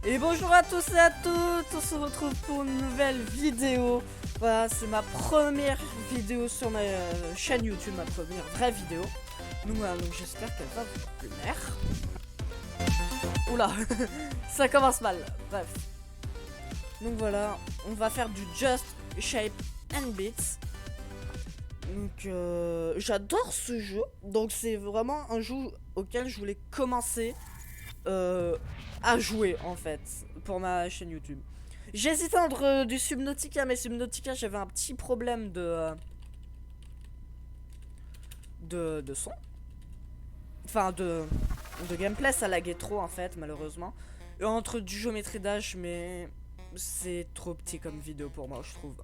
Et bonjour à tous et à toutes, on se retrouve pour une nouvelle vidéo. Voilà, c'est ma première vidéo sur ma chaîne YouTube, ma première vraie vidéo. Donc voilà, donc j'espère qu'elle va vous plaire. Oula, ça commence mal, bref. Donc voilà, on va faire du Just Shape and Beats. Donc j'adore ce jeu, donc c'est vraiment un jeu auquel je voulais commencer à jouer en fait pour ma chaîne YouTube. J'hésitais entre du Subnautica, mais Subnautica j'avais un petit problème de son. Enfin de gameplay, ça laguait trop en fait malheureusement. Et entre du Geometry Dash, mais c'est trop petit comme vidéo pour moi je trouve.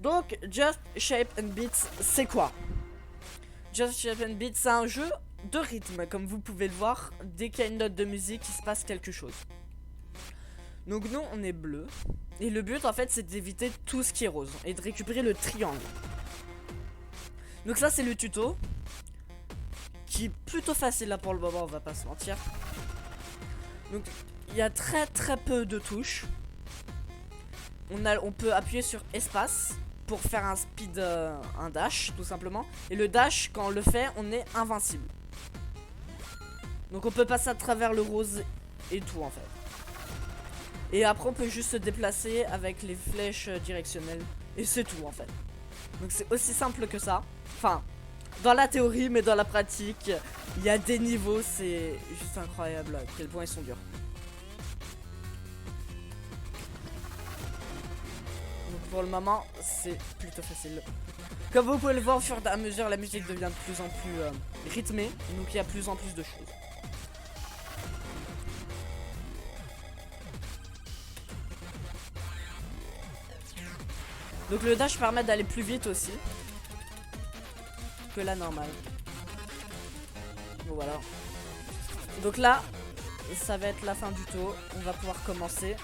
Donc Just Shape and Beats c'est quoi? Just Shape and Beats c'est un jeu de rythme, comme vous pouvez le voir. Dès qu'il y a une note de musique, il se passe quelque chose. Donc nous on est bleu. Et le but en fait c'est d'éviter tout ce qui est rose et de récupérer le triangle. Donc ça c'est le tuto, qui est plutôt facile là pour le moment, on va pas se mentir. Donc il y a très peu de touches. On peut appuyer sur espace pour faire un speed, un dash tout simplement. Et le dash quand on le fait on est invincible. Donc on peut passer à travers le rose et tout en fait. Et après on peut juste se déplacer avec les flèches directionnelles. Et c'est tout en fait. Donc c'est aussi simple que ça. Enfin, dans la théorie mais dans la pratique, il y a des niveaux, c'est juste incroyable à quel point ils sont durs. Donc pour le moment, c'est plutôt facile. Comme vous pouvez le voir, au fur et à mesure, la musique devient de plus en plus rythmée. Donc il y a plus en plus de choses. Donc le dash permet d'aller plus vite aussi que la normale. Bon voilà. Donc là, ça va être la fin du tour. On va pouvoir commencer.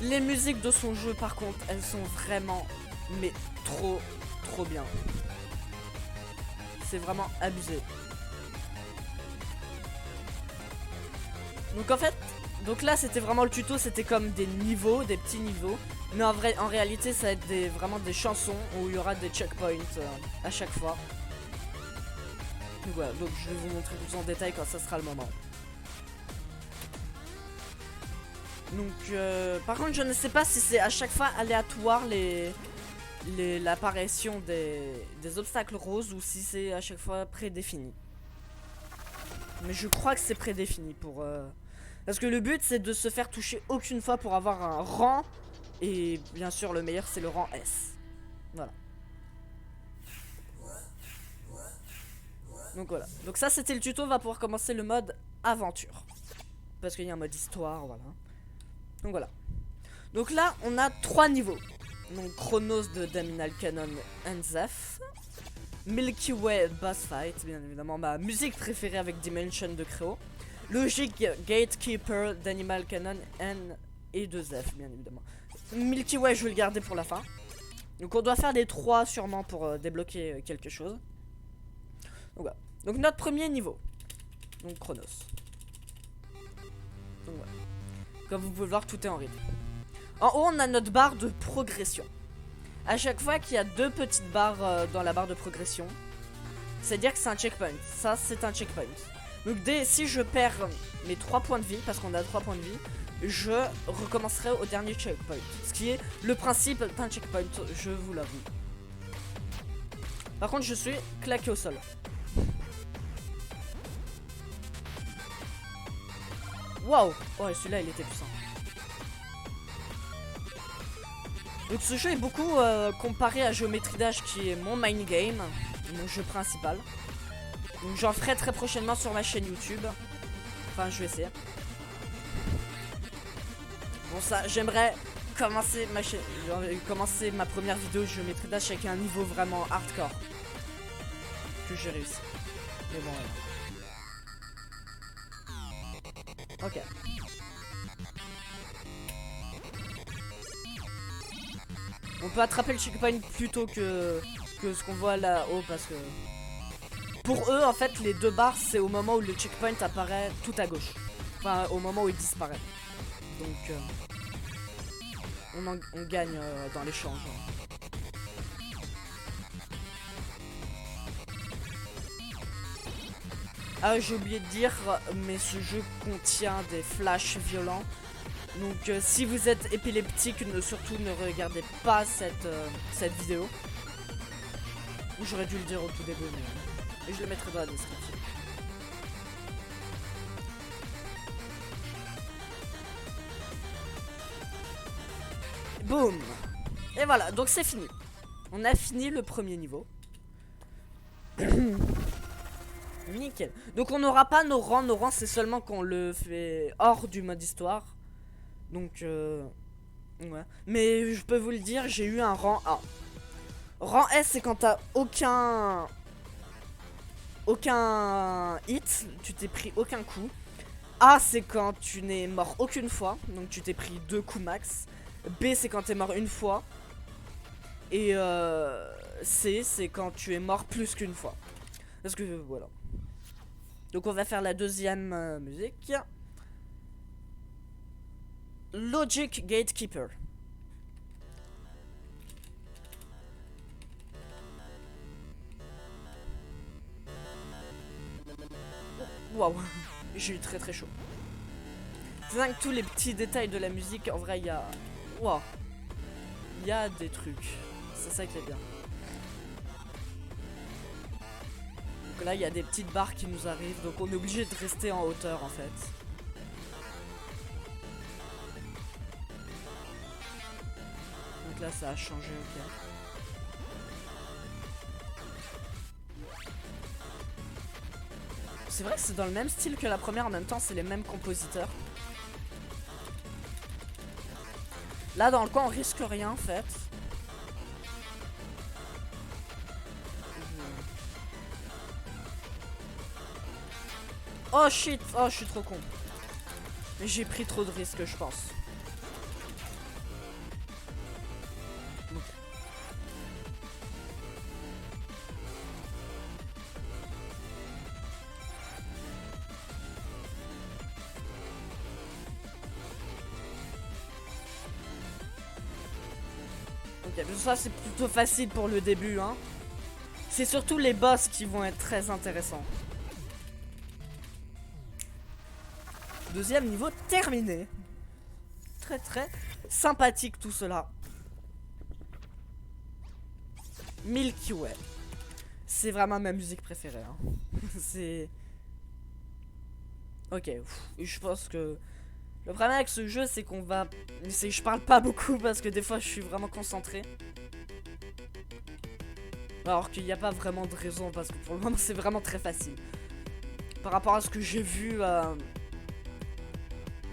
Les musiques de son jeu par contre, elles sont vraiment mais trop bien. C'est vraiment abusé. Donc en fait, donc là c'était vraiment le tuto, c'était comme des niveaux, des petits niveaux. Mais en réalité ça va être vraiment des chansons où il y aura des checkpoints à chaque fois. Donc voilà, donc je vais vous montrer plus en détail quand ça sera le moment. Donc par contre je ne sais pas si c'est à chaque fois aléatoire l'apparition des obstacles roses ou si c'est à chaque fois prédéfini. Mais je crois que c'est prédéfini pour... Parce que le but c'est de se faire toucher aucune fois pour avoir un rang. Et bien sûr le meilleur c'est le rang S. Voilà. Donc voilà. Donc ça c'était le tuto, on va pouvoir commencer le mode aventure. Parce qu'il y a un mode histoire, voilà. Donc voilà. Donc là on a 3 niveaux. Donc Chronos de Daminal Canon and Zeph. Milky Way Boss Fight, bien évidemment ma musique préférée avec Dimension de Créo. Logic Gatekeeper d'Animal Canon et de Zeph, bien évidemment. Milky Way, je vais le garder pour la fin. Donc on doit faire des 3 sûrement pour débloquer quelque chose. Donc voilà. Donc notre premier niveau. Donc Chronos. Donc voilà. Comme vous pouvez le voir, tout est en rythme. En haut, on a notre barre de progression. À chaque fois qu'il y a 2 petites barres dans la barre de progression, c'est-à-dire que c'est un checkpoint. Ça, c'est un checkpoint. Donc si je perds mes 3 points de vie, parce qu'on a 3 points de vie, je recommencerai au dernier checkpoint. Ce qui est le principe d'un checkpoint, je vous l'avoue. Par contre, je suis claqué au sol. Waouh! Ouais, celui-là, il était puissant. Donc ce jeu est beaucoup comparé à Geometry Dash, qui est mon main game, mon jeu principal. Donc j'en ferai très prochainement sur ma chaîne YouTube. Enfin, je vais essayer. Bon ça, j'aimerais commencer ma première vidéo Geometry Dash avec un niveau vraiment hardcore. Que j'ai réussi. Mais bon, voilà. Ok. On peut attraper le checkpoint plutôt que ce qu'on voit là-haut parce que Pour eux, en fait, les 2 barres, c'est au moment où le checkpoint apparaît tout à gauche. Enfin, au moment où il disparaît. Donc, on gagne dans l'échange. Ah, j'ai oublié de dire, mais ce jeu contient des flashs violents. Donc, si vous êtes épileptique, surtout ne regardez pas cette vidéo. J'aurais dû le dire au tout début, mais je le mettrai dans la description. Boum! Et voilà, donc c'est fini. On a fini le premier niveau. Nickel. Donc on n'aura pas nos rangs. Nos rangs, c'est seulement qu'on le fait hors du mode histoire. Donc, ouais. Mais je peux vous le dire, j'ai eu un rang A. Rang S, c'est quand t'as aucun hit. Tu t'es pris aucun coup. A, c'est quand tu n'es mort aucune fois. Donc tu t'es pris 2 coups max. B, c'est quand t'es mort une fois. Et C, c'est quand tu es mort plus qu'une fois. Parce que voilà. Donc on va faire la deuxième musique. Logic Gatekeeper. Waouh, j'ai eu très très chaud. C'est dingue, tous les petits détails de la musique, en vrai il y a... Waouh. Il y a des trucs. C'est ça qui est bien. Donc là il y a des petites barres qui nous arrivent, donc on est obligé de rester en hauteur en fait. Donc là ça a changé, ok. C'est vrai que c'est dans le même style que la première, en même temps c'est les mêmes compositeurs. Là dans le coin on risque rien en fait. Oh shit, oh je suis trop con. J'ai pris trop de risques je pense. Ok, ça c'est plutôt facile pour le début hein. C'est surtout les boss qui vont être très intéressants. Deuxième niveau terminé. Très très sympathique tout cela. Milky Way. C'est vraiment ma musique préférée hein. C'est... Ok, je pense que... Le problème avec ce jeu c'est qu'on va... Je parle pas beaucoup parce que des fois je suis vraiment concentré. Alors qu'il n'y a pas vraiment de raison parce que pour le moment c'est vraiment très facile. Par rapport à ce que j'ai vu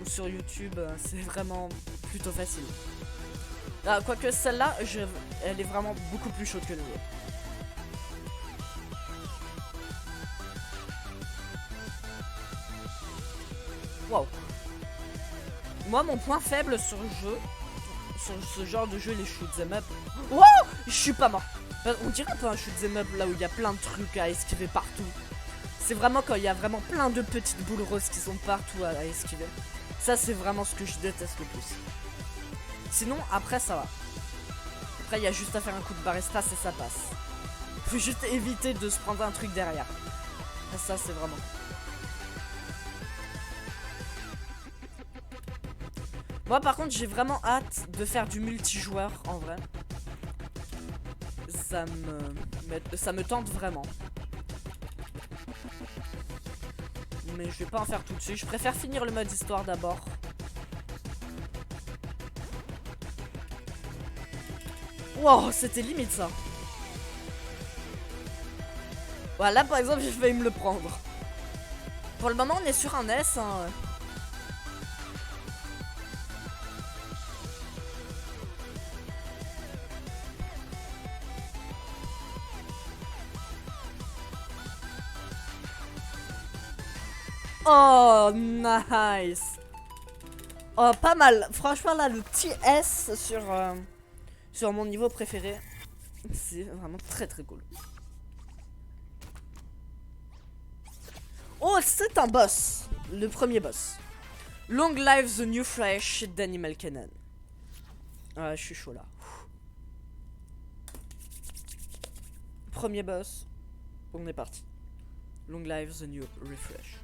sur YouTube, c'est vraiment plutôt facile. Ah, quoique celle-là, elle est vraiment beaucoup plus chaude que les autres. Wow. Moi, mon point faible sur le jeu, sur ce genre de jeu, les shoot'em up. Wow, je suis pas mort. On dirait un peu un shoot'em up là où il y a plein de trucs à esquiver partout. C'est vraiment quand il y a vraiment plein de petites boules roses qui sont partout à esquiver. Ça, c'est vraiment ce que je déteste le plus. Sinon, après, ça va. Après, il y a juste à faire un coup de barre espace et ça passe. Faut juste éviter de se prendre un truc derrière. Et ça, c'est vraiment... Moi, par contre, j'ai vraiment hâte de faire du multijoueur, en vrai. Ça me tente vraiment. Mais je vais pas en faire tout de suite. Je préfère finir le mode histoire d'abord. Wow, c'était limite ça. Voilà, par exemple, j'ai failli me le prendre. Pour le moment, on est sur un S. Hein. Oh, nice. Oh, pas mal. Franchement, là, le petit S sur mon niveau préféré, c'est vraiment très très cool. Oh, c'est un boss. Le premier boss. Long Live the New Fresh d'Animal Cannon. Ah, je suis chaud là. Premier boss. On est parti. Long Live the New Refresh.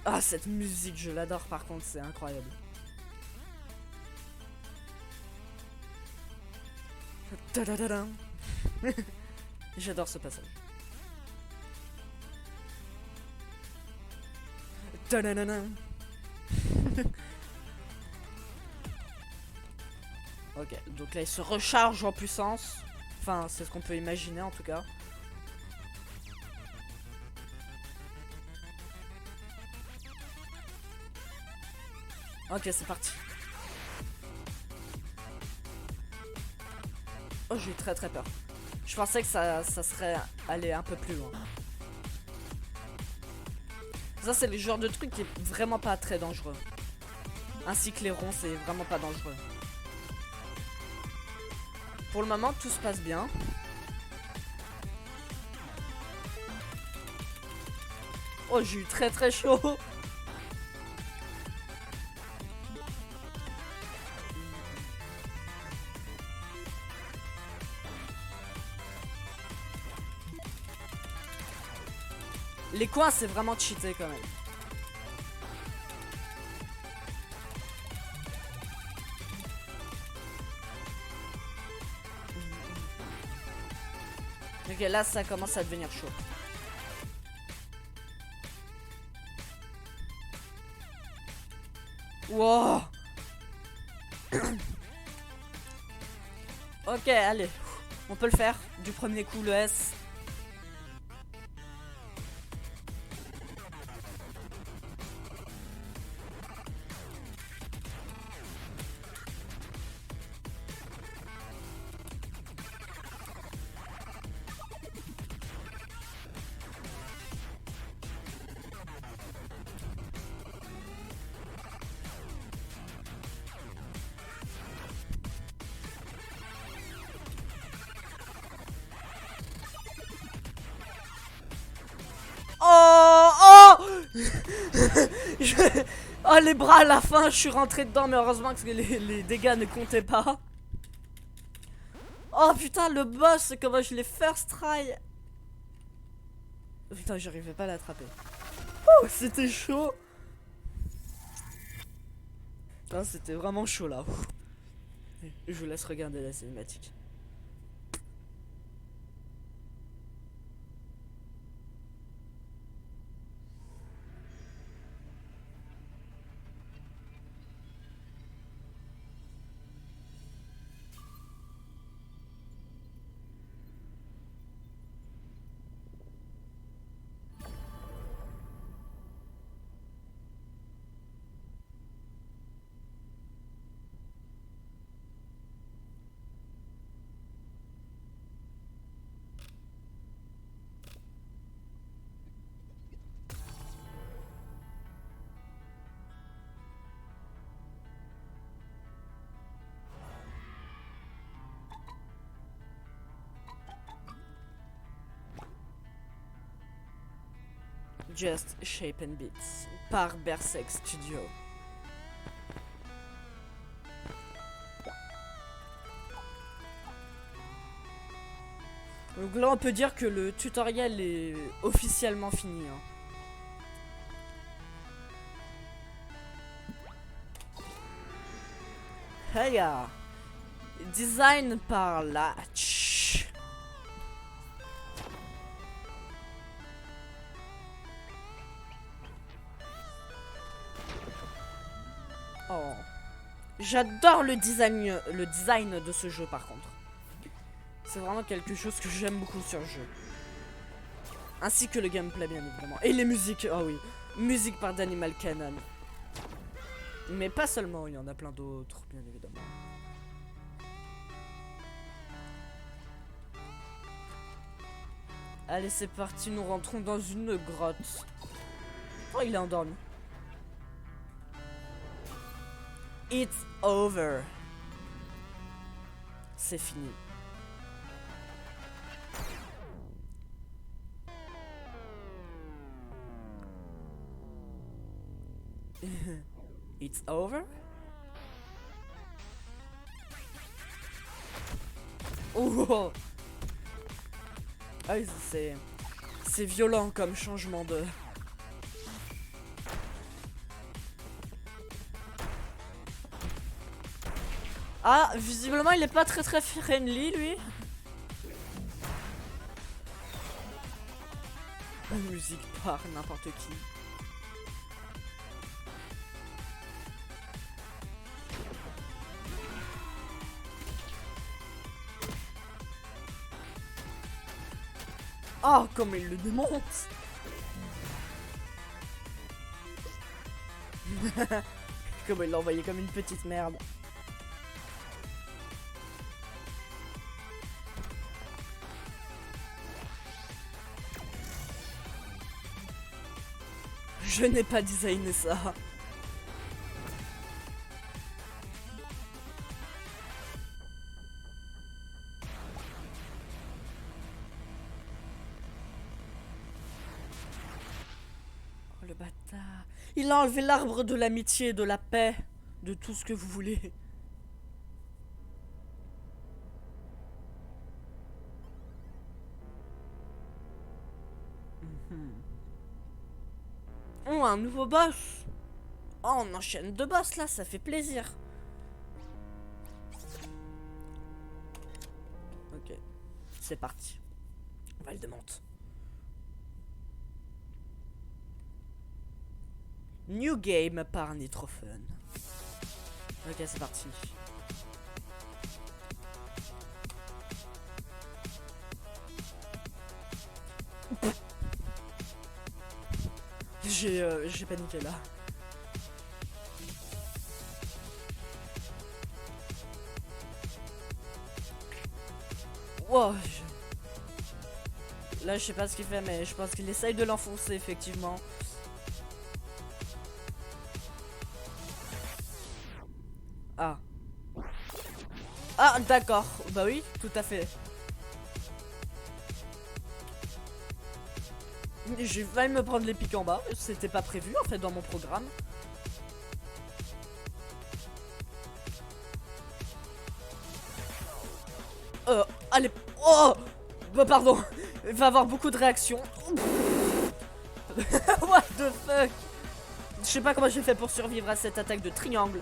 Ah, cette musique, je l'adore par contre, c'est incroyable. J'adore ce passage. Ok, donc là il se recharge en puissance. Enfin, c'est ce qu'on peut imaginer en tout cas. Ok, c'est parti. Oh, j'ai eu très peur. Je pensais que ça serait allé un peu plus loin. Ça, c'est le genre de truc qui est vraiment pas très dangereux. Ainsi que les ronds, c'est vraiment pas dangereux. Pour le moment, tout se passe bien. Oh, j'ai eu très chaud. Les coins, c'est vraiment cheaté quand même. Ok, là, ça commence à devenir chaud. Wow. Ok, allez. On peut le faire. Du premier coup, le S. Oh, oh. Oh, les bras à la fin, je suis rentré dedans, mais heureusement que les dégâts ne comptaient pas. Oh putain, le boss, comment je l'ai first try. Putain, j'arrivais pas à l'attraper. Oh, c'était chaud. C'était vraiment chaud là. Je vous laisse regarder la cinématique. Just Shape and Beats par Berserk Studio. Donc là on peut dire que le tutoriel est officiellement fini. Hein. Heya. Design par Latch. Oh. J'adore le design de ce jeu par contre. C'est vraiment quelque chose que j'aime beaucoup sur le jeu. Ainsi que le gameplay bien évidemment. Et les musiques, oh oui. Musique par d'Animal Cannon. Mais pas seulement, il y en a plein d'autres bien évidemment. Allez c'est parti, nous rentrons dans une grotte. Oh il est endormi. It's over. C'est fini. It's over. Oh. Ah oui, c'est violent comme changement de... Ah, visiblement il est pas très friendly lui. La musique par n'importe qui. Oh, comme il le démonte. Comme il l'a envoyé comme une petite merde. Je n'ai pas designé ça. Oh le bâtard. Il a enlevé l'arbre de l'amitié, de la paix, de tout ce que vous voulez. Oh, un nouveau boss. Oh, on enchaîne deux boss là, ça fait plaisir. Ok, c'est parti. On va le démonter. New game par Nitrofun. Ok, c'est parti. J'ai paniqué là. Wow. Là, je sais pas ce qu'il fait, mais je pense qu'il essaye de l'enfoncer, effectivement. Ah. Ah, d'accord. Bah oui, tout à fait. J'ai failli me prendre les pics en bas. C'était pas prévu, en fait, dans mon programme. Allez. Oh. Bah pardon. Il va avoir beaucoup de réactions. What the fuck. Je sais pas comment j'ai fait pour survivre à cette attaque de triangle.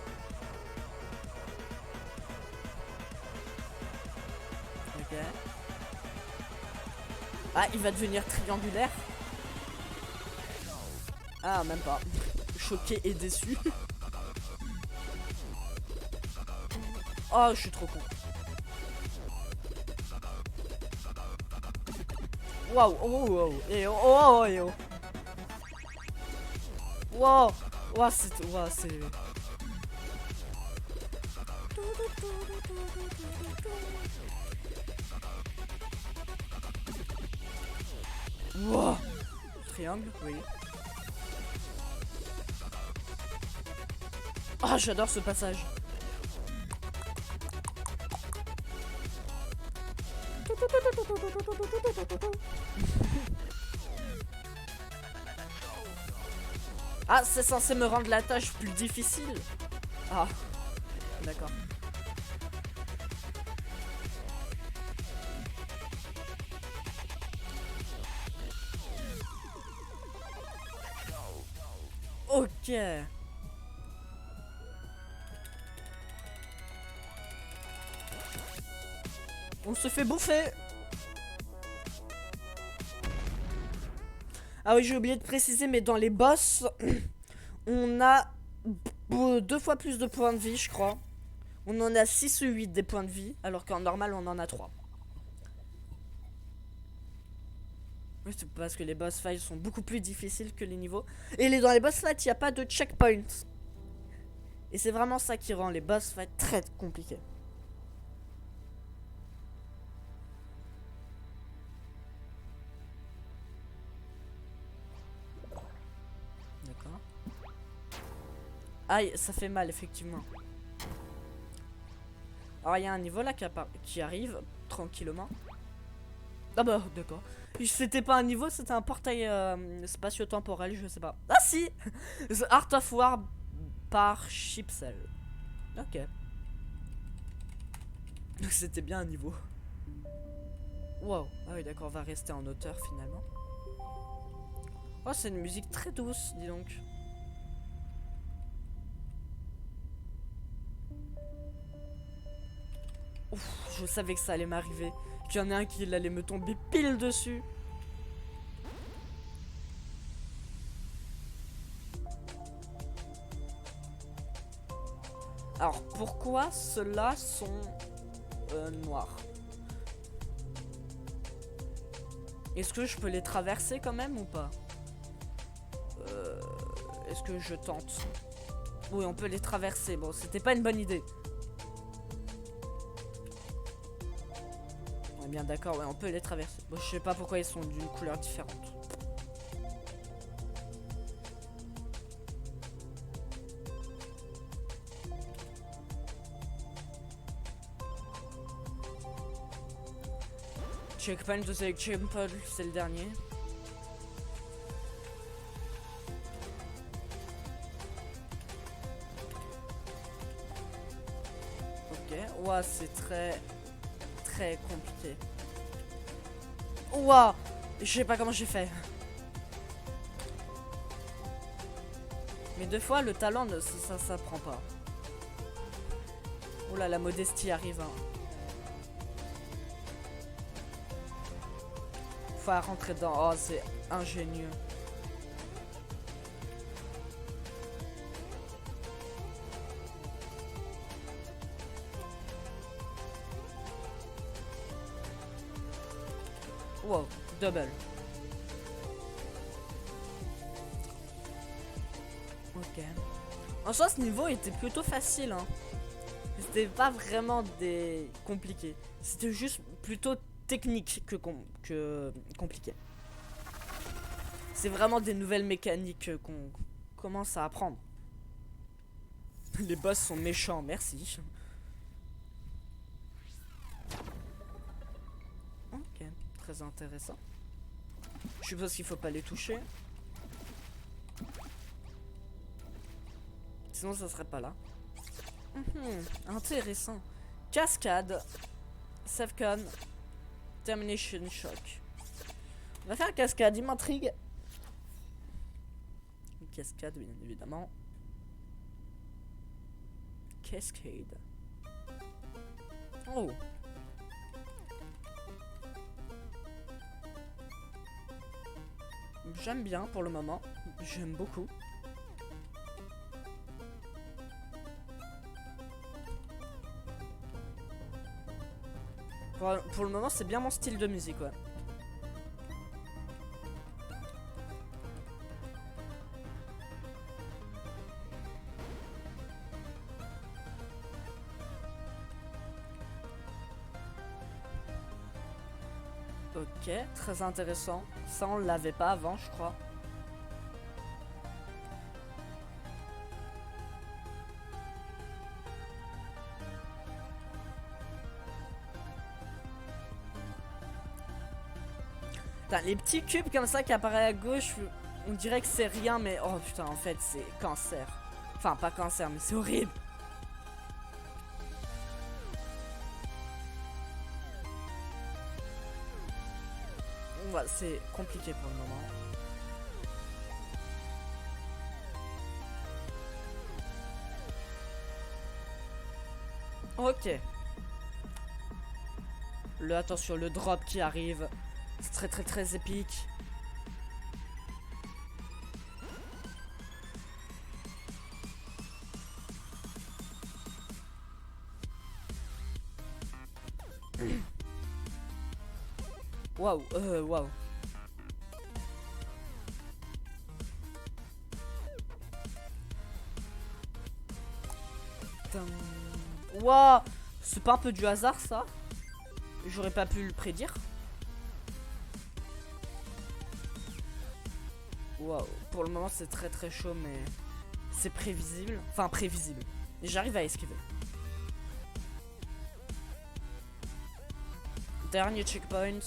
Ok. Ah, il va devenir triangulaire. Ah, même pas. Choqué et déçu. Oh, je suis trop con. Waouh, oh, oh, et oh, oh, et oh. Wow, wow, c'est, wow, c'est. Wow. Triangle, oui. Ah, j'adore ce passage. Ah, c'est censé me rendre la tâche plus difficile. Ah, d'accord. Ok. On se fait bouffer. Ah oui, j'ai oublié de préciser, mais dans les boss, on a 2 fois plus de points de vie, je crois. On en a 6 ou 8 des points de vie, alors qu'en normal, on en a 3. Oui, c'est parce que les boss fights sont beaucoup plus difficiles que les niveaux. Et dans les boss fights, il n'y a pas de checkpoint. Et c'est vraiment ça qui rend les boss fights très compliqués. D'accord. Aïe, ça fait mal, effectivement. Alors, il y a un niveau là qui arrive tranquillement. Ah bah, d'accord. C'était pas un niveau, c'était un portail spatio-temporel, je sais pas. Ah si The Art of War par Chipsel. Ok. Donc c'était bien un niveau. Wow. Ah oui, d'accord, on va rester en hauteur finalement. Oh, c'est une musique très douce, dis donc. Ouf, je savais que ça allait m'arriver. Qu'il y en a un qui allait me tomber pile dessus. Alors, pourquoi ceux-là sont noirs? Est-ce que je peux les traverser quand même ou pas? Est-ce que je tente? Oui, on peut les traverser. Bon, c'était pas une bonne idée. On est bien d'accord, ouais, on peut les traverser. Bon, je sais pas pourquoi ils sont d'une couleur différente. Checkpoint, checkpoint, c'est le dernier. Ok, ouah, c'est très compliqué. Ouah, je sais pas comment j'ai fait. Mais deux fois, le talent, ça prend pas. Oula, la modestie arrive. Hein. Faut rentrer dedans. Oh, c'est ingénieux. Wow, double. Ok. En soi, ce niveau était plutôt facile. Hein. C'était pas vraiment des compliqué. C'était juste plutôt technique que compliqué. C'est vraiment des nouvelles mécaniques qu'on commence à apprendre. Les boss sont méchants, merci. Ok, très intéressant. Je suppose qu'il faut pas les toucher. Sinon ça serait pas là. Intéressant. Cascade. Savecon. Termination Shock. On va faire cascade, il m'intrigue. Cascade, bien évidemment. Cascade. Oh. J'aime bien pour le moment. J'aime beaucoup. Pour le moment, c'est bien mon style de musique, ouais. Ok, très intéressant. Ça, on l'avait pas avant, je crois. Putain, les petits cubes comme ça qui apparaissent à gauche, on dirait que c'est rien, mais oh putain, en fait, c'est cancer. Enfin, pas cancer, mais c'est horrible. Voilà, c'est compliqué pour le moment. Ok. Attention, le drop qui arrive. C'est très épique. Waouh, waouh. Waouh, c'est pas un peu du hasard ça? J'aurais pas pu le prédire. Waouh, pour le moment c'est très chaud, mais c'est prévisible. Enfin, prévisible. Et j'arrive à esquiver. Dernier checkpoint.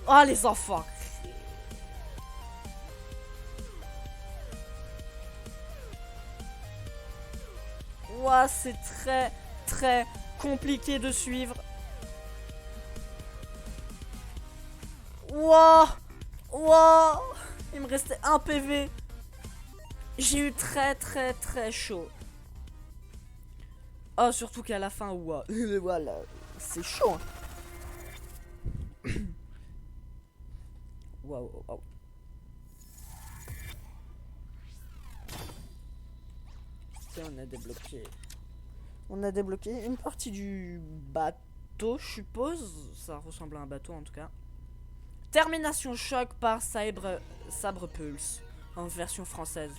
Oh les enfants. Ouah, c'est très compliqué de suivre. Ouah. Ouah. Il me restait un PV. J'ai eu très chaud. Oh, surtout qu'à la fin, ouah. Voilà, c'est chaud. Hein. Waouh, waouh. Ok, on a débloqué. On a débloqué une partie du bateau, je suppose. Ça ressemble à un bateau en tout cas. Termination choc par Sabre Pulse en version française.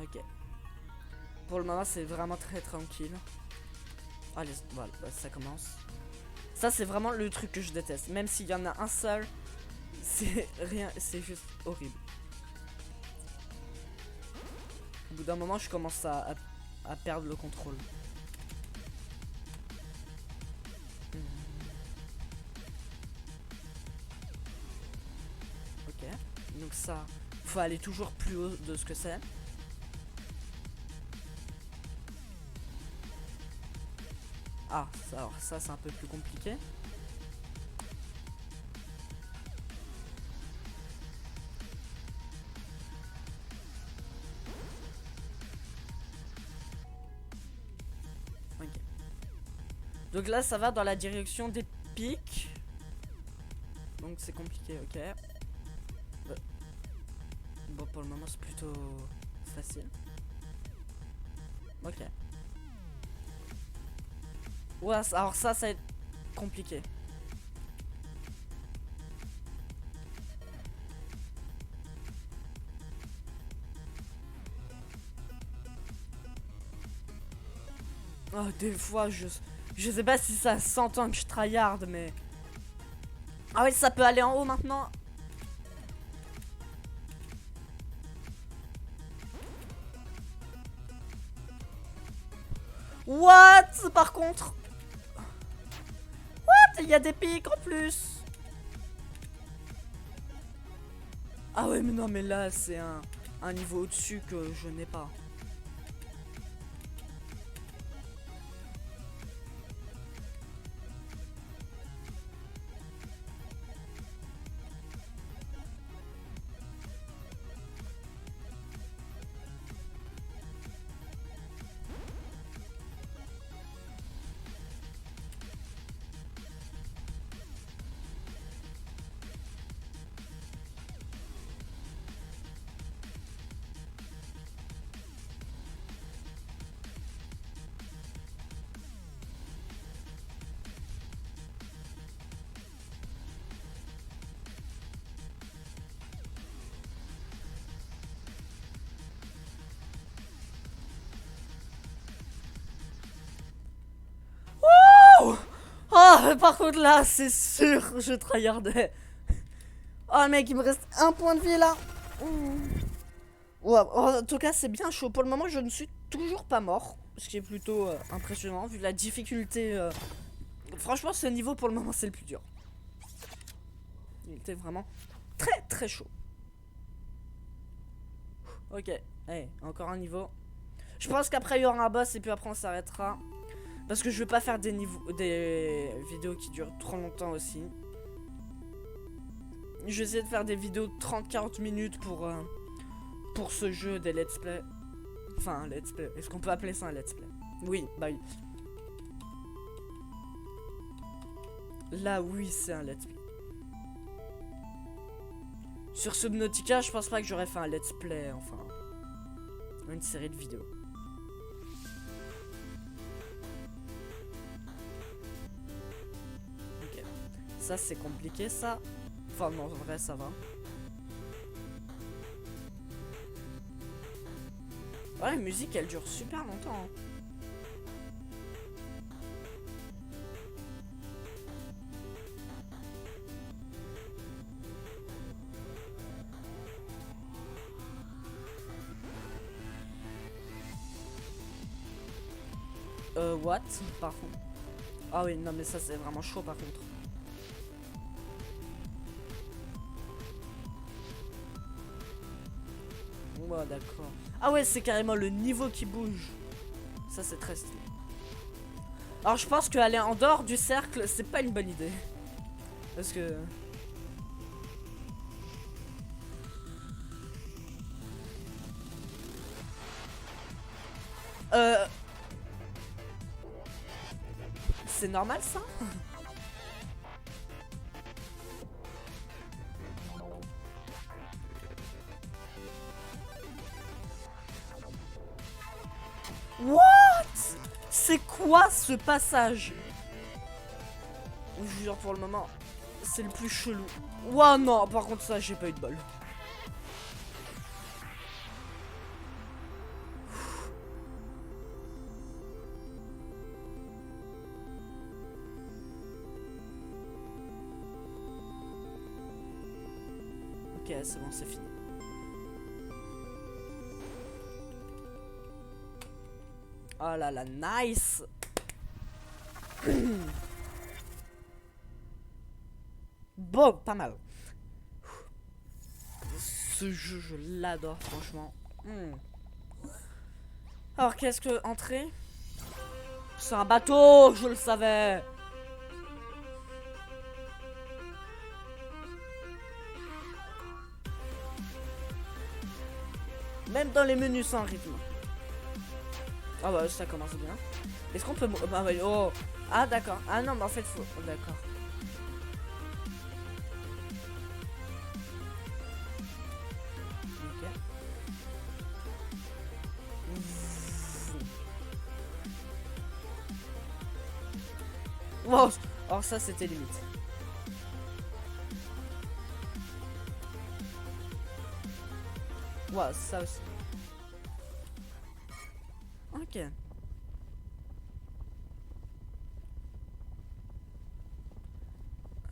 Ok. Pour le moment, c'est vraiment très tranquille. Allez, voilà, ça commence. Ça, c'est vraiment le truc que je déteste. Même s'il y en a un seul, c'est rien, c'est juste horrible. Au bout d'un moment, je commence à perdre le contrôle. Ok. Donc ça, faut aller toujours plus haut de ce que c'est. Ah, alors ça c'est un peu plus compliqué. Ok. Donc là ça va dans la direction des pics. Donc c'est compliqué, ok. Bon pour le moment c'est plutôt facile. Ok. Ouais, alors ça va être compliqué. Oh, des fois, je sais pas si ça s'entend que je tryhard, mais... Ah oui, ça peut aller en haut maintenant. What? Par contre... What? Il y a des pics en plus. Ah ouais, mais non, mais là, c'est un niveau au-dessus que je n'ai pas. Oh, par contre là, c'est sûr, je tryhardais. Oh mec, il me reste un point de vie là. Ouais, en tout cas, c'est bien chaud. Pour le moment, je ne suis toujours pas mort. Ce qui est plutôt impressionnant vu la difficulté. Franchement, ce niveau pour le moment, c'est le plus dur. Il était vraiment très chaud. Ok, hey, encore un niveau. Je pense qu'après, il y aura un boss et puis après, on s'arrêtera. Parce que je veux pas faire des vidéos qui durent trop longtemps aussi. Je vais essayer de faire des vidéos de 30-40 minutes pour ce jeu des let's play. Enfin, un let's play. Est-ce qu'on peut appeler ça un let's play? Oui, bah oui. Là, oui, c'est un let's play. Sur Subnautica, je pense pas que j'aurais fait un let's play, enfin. Une série de vidéos. Ok. Ça, c'est compliqué, ça. Enfin, non, en vrai, ça va. Ouais, la musique, elle dure super longtemps. Hein. What? Par contre. Ah oui, non, mais ça, c'est vraiment chaud, par contre. Ouais, d'accord. Ah ouais, c'est carrément le niveau qui bouge. Ça, c'est très stylé. Alors, je pense qu'aller en dehors du cercle, c'est pas une bonne idée. Parce que... C'est normal, ça? What? C'est quoi ce passage? Je vous jure, pour le moment, c'est le plus chelou. Ouah, non, par contre, ça, j'ai pas eu de bol. Ok, c'est bon, c'est fini. Oh là là, nice. Bon, pas mal. Ce jeu, je l'adore, franchement. Alors, qu'est-ce que... Entrée? C'est un bateau, je le savais. Même dans les menus sans rythme. Ah bah, ça commence bien. Est-ce qu'on peut... Bah, ouais, oh. Ah, d'accord. Ah non, mais en fait, faut... Oh, d'accord. Ok. Wow. Alors ça, c'était limite. Wow, ça aussi. Ok.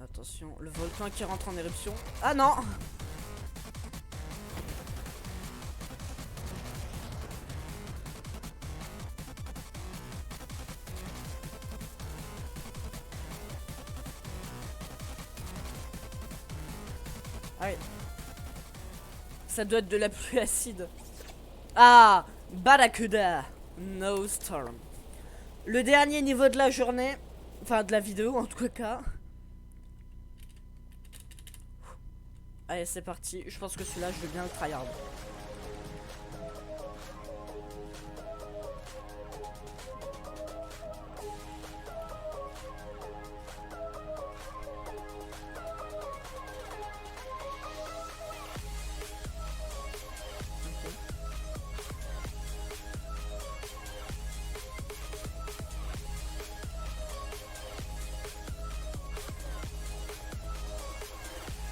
Attention, le volcan qui rentre en éruption. Ah non! Ah oui. Ça doit être de la pluie acide. Ah! Barracuda! No storm. Le dernier niveau de la journée. Enfin, de la vidéo en tout cas. Allez, c'est parti. Je pense que celui-là, je vais bien le tryhard.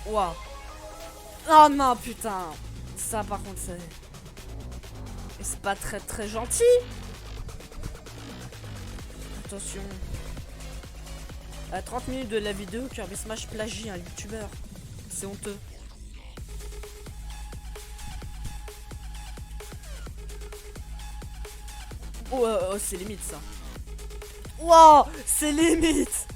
Waouh. Oh non, putain. Ça, par contre, c'est pas très très gentil. Attention. À 30 minutes de la vidéo, Kirby Smash plagie un youtubeur. C'est honteux. Oh, oh, c'est limite ça. Wow, c'est limite.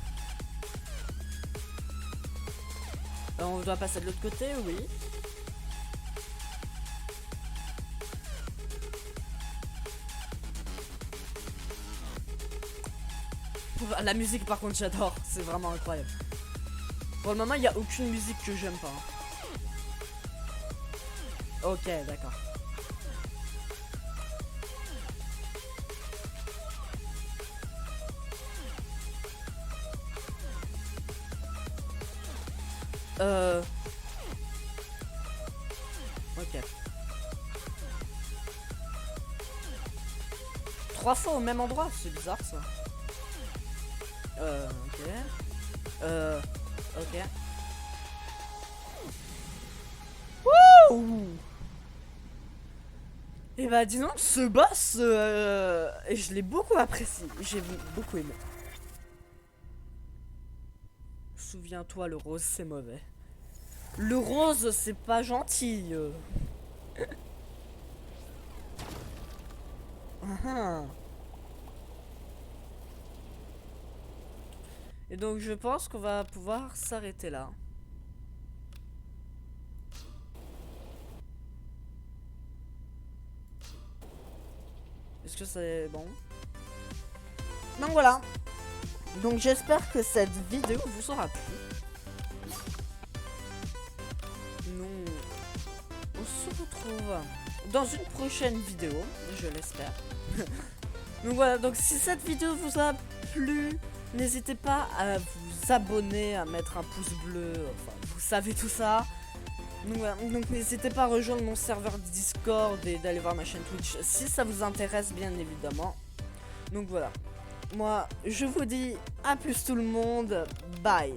On doit passer de l'autre côté, oui. La musique par contre j'adore, c'est vraiment incroyable. Pour le moment il n'y a aucune musique que j'aime pas. Ok, d'accord. Ok. 3 fois au même endroit, c'est bizarre ça. Ok. Ok. Wouh! Et bah disons que ce boss, je l'ai beaucoup apprécié, j'ai beaucoup aimé. Souviens-toi, le rose c'est mauvais. Le rose c'est pas gentil. Et donc je pense qu'on va pouvoir s'arrêter là. parce que c'est bon. Donc voilà. Donc j'espère que cette vidéo vous aura plu. Nous, on se retrouve dans une prochaine vidéo, je l'espère. Donc voilà, donc si cette vidéo vous a plu, n'hésitez pas à vous abonner, à mettre un pouce bleu, enfin vous savez tout ça. Donc voilà, donc n'hésitez pas à rejoindre mon serveur Discord et d'aller voir ma chaîne Twitch si ça vous intéresse bien évidemment. Donc voilà, moi je vous dis à plus tout le monde, bye.